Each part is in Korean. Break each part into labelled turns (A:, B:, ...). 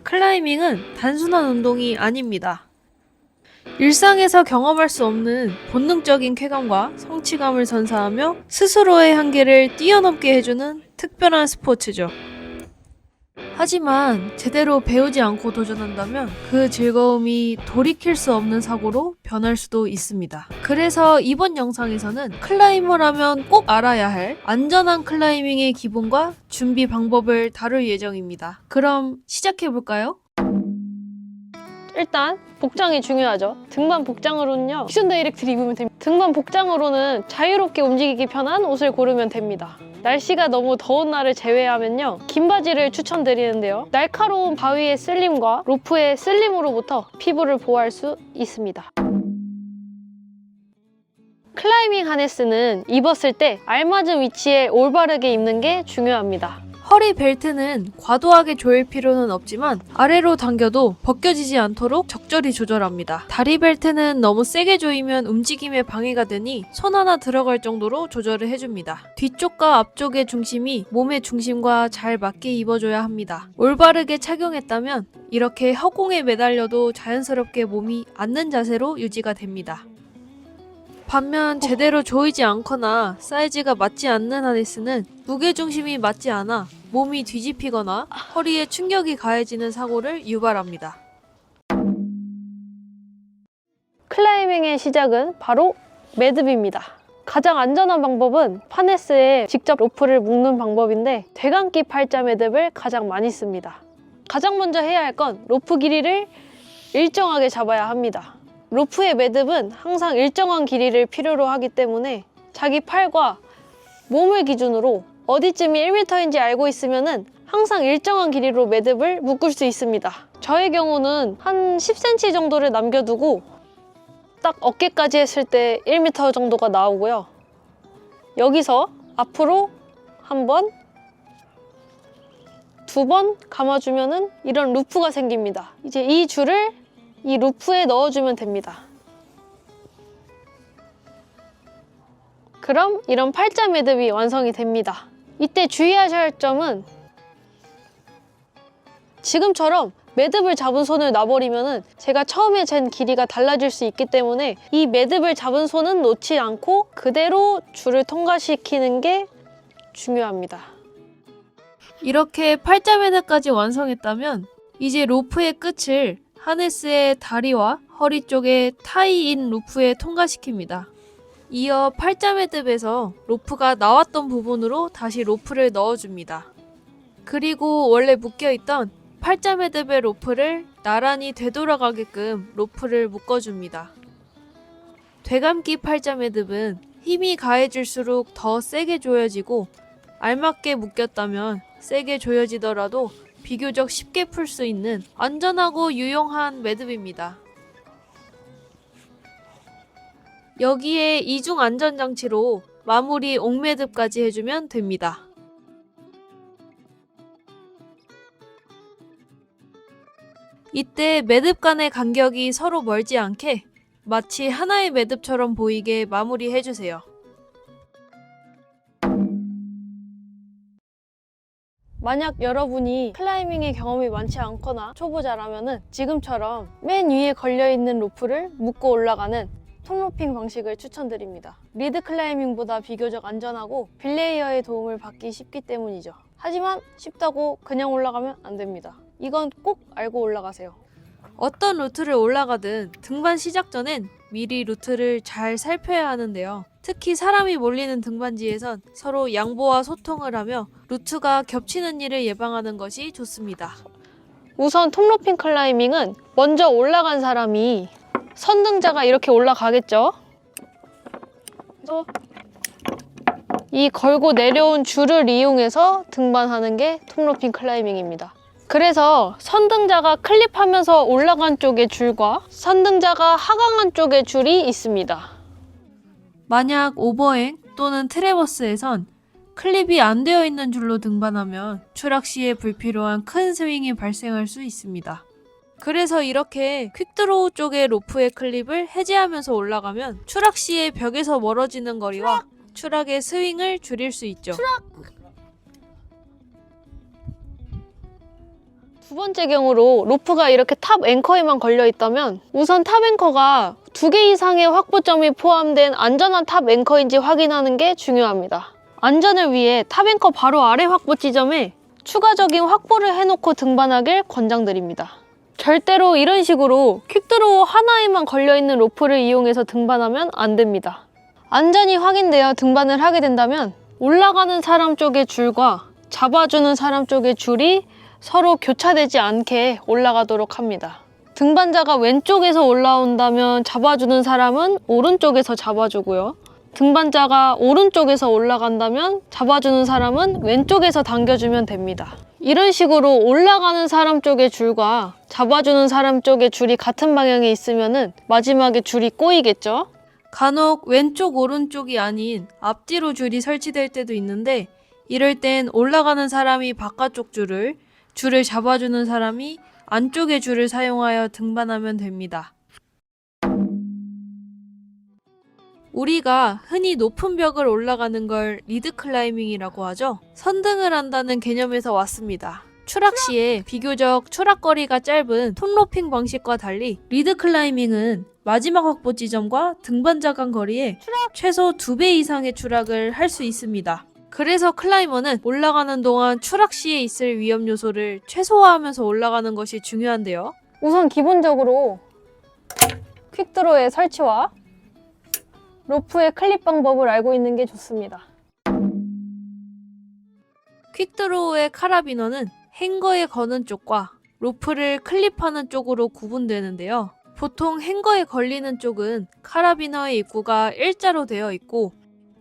A: 클라이밍은 단순한 운동이 아닙니다. 일상에서 경험할 수 없는 본능적인 쾌감과 성취감을 선사하며 스스로의 한계를 뛰어넘게 해주는 특별한 스포츠죠. 하지만 제대로 배우지 않고 도전한다면 그 즐거움이 돌이킬 수 없는 사고로 변할 수도 있습니다. 그래서 이번 영상에서는 클라이머라면 꼭 알아야 할 안전한 클라이밍의 기본과 준비 방법을 다룰 예정입니다. 그럼 시작해볼까요?
B: 일단 복장이 중요하죠. 등반 복장으로는요, 액션 다이렉트를 입으면 됩니다. 등반 복장으로는 자유롭게 움직이기 편한 옷을 고르면 됩니다. 날씨가 너무 더운 날을 제외하면요, 긴 바지를 추천드리는데요, 날카로운 바위의 쓸림과 로프의 쓸림으로부터 피부를 보호할 수 있습니다. 클라이밍 하네스는 입었을 때 알맞은 위치에 올바르게 입는 게 중요합니다.
A: 허리 벨트는 과도하게 조일 필요는 없지만 아래로 당겨도 벗겨지지 않도록 적절히 조절합니다. 다리 벨트는 너무 세게 조이면 움직임에 방해가 되니 손 하나 들어갈 정도로 조절을 해줍니다. 뒤쪽과 앞쪽의 중심이 몸의 중심과 잘 맞게 입어줘야 합니다. 올바르게 착용했다면 이렇게 허공에 매달려도 자연스럽게 몸이 앉는 자세로 유지가 됩니다. 반면 제대로 조이지 않거나 사이즈가 맞지 않는 하네스는 무게중심이 맞지 않아 몸이 뒤집히거나 허리에 충격이 가해지는 사고를 유발합니다.
B: 클라이밍의 시작은 바로 매듭입니다. 가장 안전한 방법은 하네스에 직접 로프를 묶는 방법인데, 되감기 팔자 매듭을 가장 많이 씁니다. 가장 먼저 해야 할 건 로프 길이를 일정하게 잡아야 합니다. 로프의 매듭은 항상 일정한 길이를 필요로 하기 때문에 자기 팔과 몸을 기준으로 어디쯤이 1m인지 알고 있으면 항상 일정한 길이로 매듭을 묶을 수 있습니다. 저의 경우는 한 10cm 정도를 남겨두고 딱 어깨까지 했을 때 1m 정도가 나오고요. 여기서 앞으로 한 번, 두 번 감아주면 이런 루프가 생깁니다. 이제 이 줄을 이 루프에 넣어주면 됩니다. 그럼 이런 팔자 매듭이 완성이 됩니다. 이때 주의하셔야 할 점은, 지금처럼 매듭을 잡은 손을 놔버리면 제가 처음에 잰 길이가 달라질 수 있기 때문에 이 매듭을 잡은 손은 놓지 않고 그대로 줄을 통과시키는 게 중요합니다.
A: 이렇게 팔자 매듭까지 완성했다면 이제 로프의 끝을 하네스의 다리와 허리 쪽에 타이인 루프에 통과시킵니다. 이어 팔자 매듭에서 로프가 나왔던 부분으로 다시 로프를 넣어줍니다. 그리고 원래 묶여있던 팔자 매듭의 로프를 나란히 되돌아가게끔 로프를 묶어줍니다. 되감기 팔자 매듭은 힘이 가해질수록 더 세게 조여지고, 알맞게 묶였다면 세게 조여지더라도 비교적 쉽게 풀 수 있는 안전하고 유용한 매듭입니다. 여기에 이중 안전장치로 마무리 옥매듭까지 해주면 됩니다. 이때 매듭 간의 간격이 서로 멀지 않게 마치 하나의 매듭처럼 보이게 마무리해주세요.
B: 만약 여러분이 클라이밍의 경험이 많지 않거나 초보자라면 지금처럼 맨 위에 걸려있는 로프를 묶고 올라가는 톱로핑 방식을 추천드립니다. 리드 클라이밍보다 비교적 안전하고 빌레이어의 도움을 받기 쉽기 때문이죠. 하지만 쉽다고 그냥 올라가면 안 됩니다. 이건 꼭 알고 올라가세요.
A: 어떤 루트를 올라가든 등반 시작 전엔 미리 루트를 잘 살펴야 하는데요. 특히 사람이 몰리는 등반지에선 서로 양보와 소통을 하며 루트가 겹치는 일을 예방하는 것이 좋습니다.
B: 우선 톱로핑 클라이밍은 먼저 올라간 사람이, 선등자가 이렇게 올라가겠죠. 그래서 이 걸고 내려온 줄을 이용해서 등반하는 게 톱로핑 클라이밍입니다. 그래서 선등자가 클립하면서 올라간 쪽의 줄과 선등자가 하강한 쪽의 줄이 있습니다.
A: 만약 오버행 또는 트래버스에선 클립이 안 되어 있는 줄로 등반하면 추락 시에 불필요한 큰 스윙이 발생할 수 있습니다. 그래서 이렇게 퀵드로우 쪽의 로프의 클립을 해제하면서 올라가면 추락 시에 벽에서 멀어지는 거리와 추락의 스윙을 줄일 수 있죠.
B: 두 번째 경우로 로프가 이렇게 탑 앵커에만 걸려 있다면 우선 탑 앵커가 2개 이상의 확보점이 포함된 안전한 탑 앵커인지 확인하는 게 중요합니다. 안전을 위해 탑 앵커 바로 아래 확보 지점에 추가적인 확보를 해놓고 등반하길 권장드립니다. 절대로 이런 식으로 퀵드로우 하나에만 걸려있는 로프를 이용해서 등반하면 안 됩니다. 안전이 확인되어 등반을 하게 된다면 올라가는 사람 쪽의 줄과 잡아주는 사람 쪽의 줄이 서로 교차되지 않게 올라가도록 합니다. 등반자가 왼쪽에서 올라온다면 잡아주는 사람은 오른쪽에서 잡아주고요. 등반자가 오른쪽에서 올라간다면 잡아주는 사람은 왼쪽에서 당겨주면 됩니다. 이런 식으로 올라가는 사람 쪽의 줄과 잡아주는 사람 쪽의 줄이 같은 방향에 있으면 마지막에 줄이 꼬이겠죠?
A: 간혹 왼쪽 오른쪽이 아닌 앞뒤로 줄이 설치될 때도 있는데 이럴 땐 올라가는 사람이 바깥쪽 줄을 잡아주는 사람이 안쪽의 줄을 사용하여 등반하면 됩니다. 우리가 흔히 높은 벽을 올라가는 걸 리드 클라이밍이라고 하죠. 선등을 한다는 개념에서 왔습니다. 추락 시에 비교적 추락거리가 짧은 톱로핑 방식과 달리 리드 클라이밍은 마지막 확보 지점과 등반자 간 거리에 최소 2배 이상의 추락을 할 수 있습니다. 그래서 클라이머는 올라가는 동안 추락 시에 있을 위험 요소를 최소화하면서 올라가는 것이 중요한데요.
B: 우선 기본적으로 퀵드로의 설치와 로프의 클립 방법을 알고 있는 게 좋습니다.
A: 퀵드로우의 카라비너는 행거에 거는 쪽과 로프를 클립하는 쪽으로 구분되는데요. 보통 행거에 걸리는 쪽은 카라비너의 입구가 일자로 되어 있고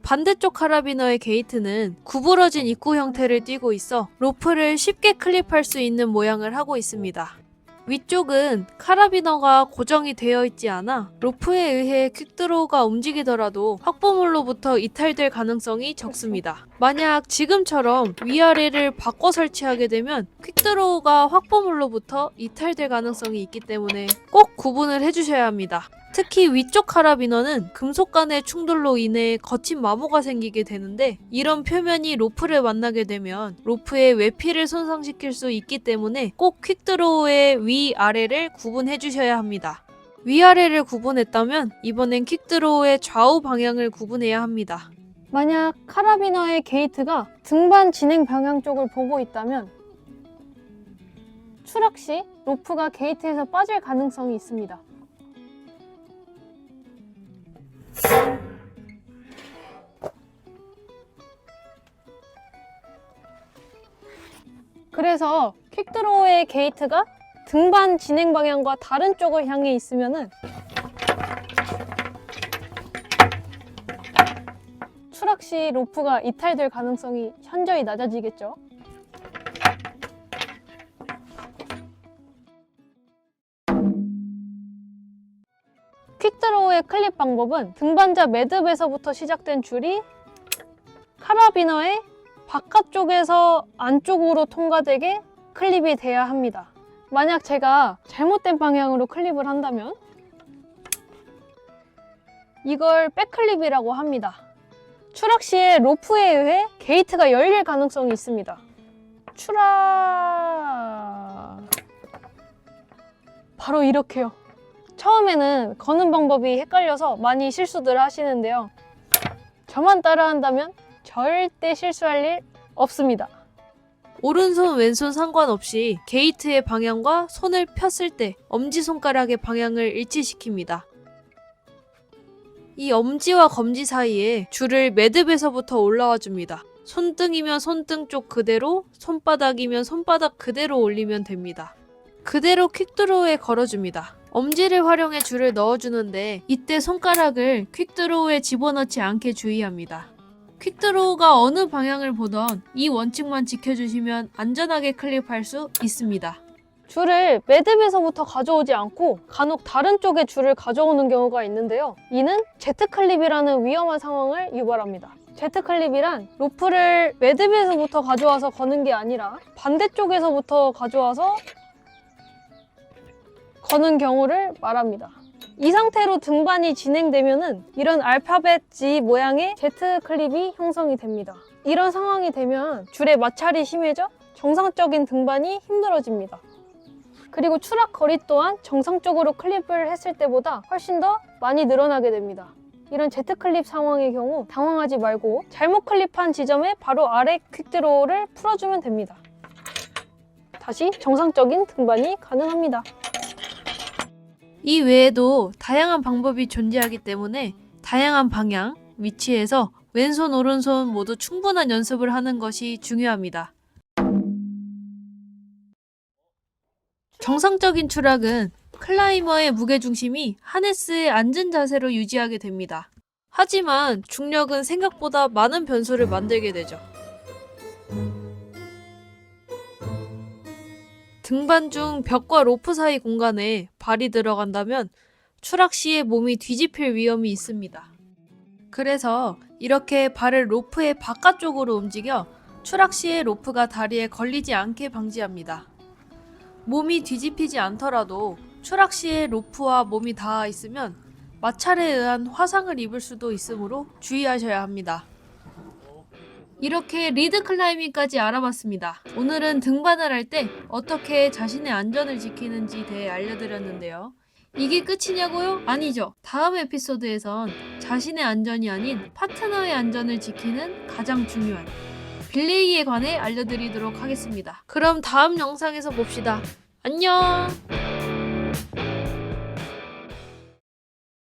A: 반대쪽 카라비너의 게이트는 구부러진 입구 형태를 띠고 있어 로프를 쉽게 클립할 수 있는 모양을 하고 있습니다. 위쪽은 카라비너가 고정이 되어 있지 않아 로프에 의해 퀵드로우가 움직이더라도 확보물로부터 이탈될 가능성이 적습니다. 만약 지금처럼 위아래를 바꿔 설치하게 되면 퀵드로우가 확보물로부터 이탈될 가능성이 있기 때문에 꼭 구분을 해주셔야 합니다. 특히 위쪽 카라비너는 금속 간의 충돌로 인해 거친 마모가 생기게 되는데 이런 표면이 로프를 만나게 되면 로프의 외피를 손상시킬 수 있기 때문에 꼭 퀵드로우의 위아래를 구분해 주셔야 합니다. 위아래를 구분했다면 이번엔 퀵드로우의 좌우 방향을 구분해야 합니다.
B: 만약 카라비너의 게이트가 등반 진행 방향 쪽을 보고 있다면 추락 시 로프가 게이트에서 빠질 가능성이 있습니다. 그래서 퀵드로우의 게이트가 등반 진행 방향과 다른 쪽을 향해 있으면은 추락 시 로프가 이탈될 가능성이 현저히 낮아지겠죠. 퀵드로우의 클립 방법은 등반자 매듭에서부터 시작된 줄이 카라비너의 바깥쪽에서 안쪽으로 통과되게 클립이 돼야 합니다. 만약 제가 잘못된 방향으로 클립을 한다면 이걸 백클립이라고 합니다. 추락 시에 로프에 의해 게이트가 열릴 가능성이 있습니다. 추락... 바로 이렇게요. 처음에는 거는 방법이 헷갈려서 많이 실수들 하시는데요. 저만 따라한다면 절대 실수할 일 없습니다.
A: 오른손 왼손 상관없이 게이트의 방향과 손을 폈을 때 엄지손가락의 방향을 일치시킵니다. 이 엄지와 검지 사이에 줄을 매듭에서부터 올라와 줍니다. 손등이면 손등 쪽 그대로, 손바닥이면 손바닥 그대로 올리면 됩니다. 그대로 퀵드로우에 걸어줍니다. 엄지를 활용해 줄을 넣어주는데 이때 손가락을 퀵드로우에 집어넣지 않게 주의합니다. 퀵드로우가 어느 방향을 보던 이 원칙만 지켜주시면 안전하게 클립할 수 있습니다.
B: 줄을 매듭에서부터 가져오지 않고 간혹 다른 쪽에 줄을 가져오는 경우가 있는데요. 이는 Z클립이라는 위험한 상황을 유발합니다. Z클립이란 로프를 매듭에서부터 가져와서 거는 게 아니라 반대쪽에서부터 가져와서 거는 경우를 말합니다. 이 상태로 등반이 진행되면은 이런 알파벳 G 모양의 Z클립이 형성이 됩니다. 이런 상황이 되면 줄의 마찰이 심해져 정상적인 등반이 힘들어집니다. 그리고 추락 거리 또한 정상적으로 클립을 했을 때보다 훨씬 더 많이 늘어나게 됩니다. 이런 Z클립 상황의 경우 당황하지 말고 잘못 클립한 지점에 바로 아래 퀵드로우를 풀어주면 됩니다. 다시 정상적인 등반이 가능합니다.
A: 이 외에도 다양한 방법이 존재하기 때문에 다양한 방향, 위치에서 왼손, 오른손 모두 충분한 연습을 하는 것이 중요합니다. 정상적인 추락은 클라이머의 무게중심이 하네스에 앉은 자세로 유지하게 됩니다. 하지만 중력은 생각보다 많은 변수를 만들게 되죠. 등반 중 벽과 로프 사이 공간에 발이 들어간다면 추락 시에 몸이 뒤집힐 위험이 있습니다. 그래서 이렇게 발을 로프의 바깥쪽으로 움직여 추락 시에 로프가 다리에 걸리지 않게 방지합니다. 몸이 뒤집히지 않더라도 추락 시에 로프와 몸이 닿아 있으면 마찰에 의한 화상을 입을 수도 있으므로 주의하셔야 합니다. 이렇게 리드 클라이밍까지 알아봤습니다. 오늘은 등반을 할 때 어떻게 자신의 안전을 지키는지 대해 알려드렸는데요. 이게 끝이냐고요? 아니죠. 다음 에피소드에선 자신의 안전이 아닌 파트너의 안전을 지키는 가장 중요한 빌레이에 관해 알려드리도록 하겠습니다. 그럼 다음 영상에서 봅시다. 안녕!